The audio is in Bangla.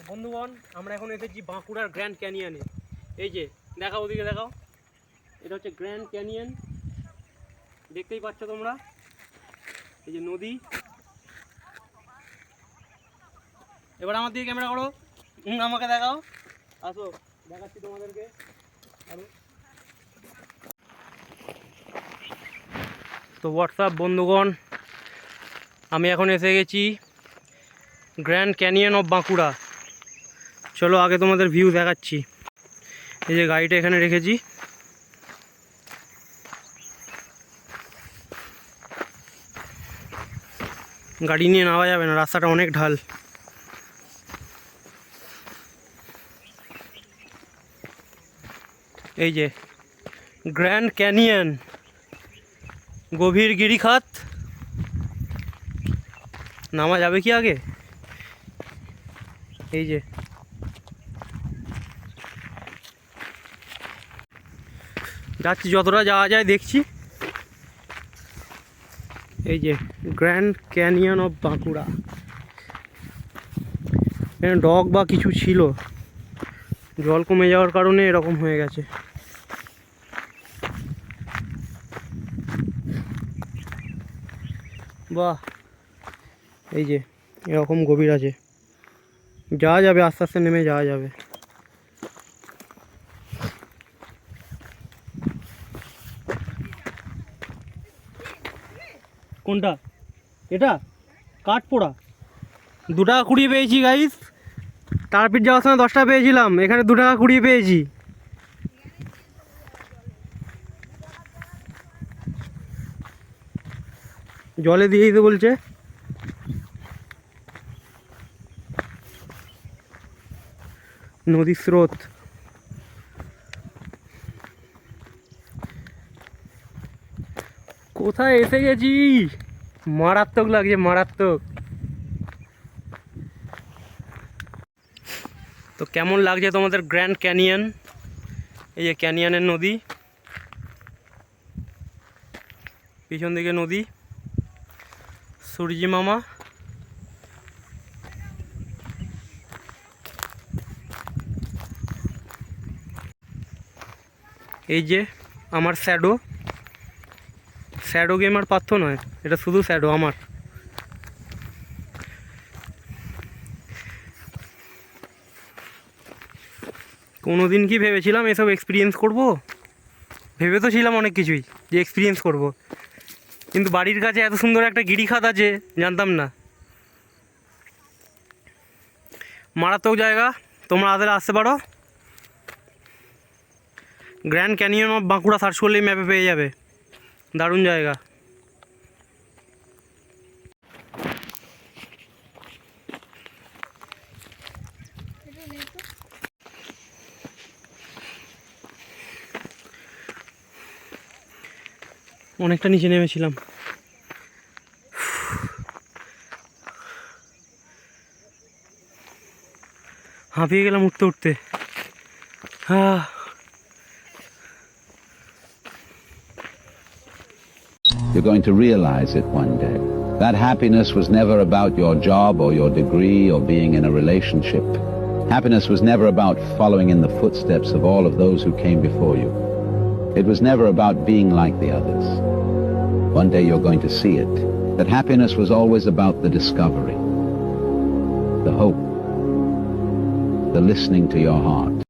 বন্ধুগণ, আমরা এখন এসেছি বাঁকুড়ার গ্র্যান্ড ক্যানিয়নে। এই যে দেখাও, ওদিকে দেখাও, এটা হচ্ছে গ্র্যান্ড ক্যানিয়ন, দেখতেই পাচ্ছ তোমরা। এই যে নদী। এবার আমার দিকে ক্যামেরা করো, আমাকে দেখাও, আসো দেখাচ্ছি তোমাদেরকে আরো। তো হোয়াটসঅ্যাপ বন্ধুগণ, আমি এখন এসে গেছি গ্র্যান্ড ক্যানিয়ন অফ বাঁকুড়া। চলো আগে তোমাদের ভিউ দেখাচ্ছি। এই যে গাড়িটা এখানে রেখেছি, গাড়ি নিয়ে নেওয়া যাবে না, রাস্তাটা অনেক ঢাল। এই যে গ্র্যান্ড ক্যানিয়ন, গভীর গিরিখাত। নামা যাবে কি আগে? এই যে যাচ্ছি, যতটা যাওয়া যায় দেখছি। এই যে গ্র্যান্ড ক্যানিয়ন অফ বাঁকুড়া। এখানে ডগ বা কিছু ছিল, জল কমে যাওয়ার কারণে এরকম হয়ে গেছে। বাহ, এই যে এরকম গভীর আছে, যাওয়া যাবে, আস্তে আস্তে নেমে যাওয়া যাবে। কোনটা? এটা কাঠপোড়া 2 টাকা কুড়িয়ে পেয়েছি গাইস। তারপর যাওয়ার সময় 10 টাকা পেয়েছিলাম, এখানে 2 টাকা কুড়িয়ে পেয়েছি। জলে দিয়ে দিতে বলছে। নদীর স্রোত। কোথায় এসে গেছি, মারাত্মক লাগছে, মারাত্মক। তো কেমন লাগছে তোমাদের গ্র্যান্ড ক্যানিয়ন? এই যে ক্যানিয়নের নদী, পিছন দিকে নদী, সূর্যি মামা। এই যে আমার শ্যাডো, শ্যাডো গেমার পার্থ নয়, এটা শুধু শ্যাডো আমার। কোনো দিন কি ভেবেছিলাম এসব এক্সপিরিয়েন্স করব? ভেবে তো ছিলাম অনেক কিছুই যে এক্সপিরিয়েন্স করব, কিন্তু বাড়ির কাছে এত সুন্দর একটা গিরিখাত আছে জানতাম না। মারাত্মক জায়গা, তোমরা আসতে পারো। Grand canyon of Bankura search করলেই ম্যাপে পেয়ে যাবে, দারুণ জায়গা। অনেকটা নিচে নেমেছিলাম, হাঁপিয়ে গেলাম উঠতে উঠতে। You're going to realize it one day. That happiness was never about your job or your degree or being in a relationship. Happiness was never about following in the footsteps of all of those who came before you. It was never about being like the others. One day you're going to see it, that happiness was always about the discovery, the hope, the listening to your heart.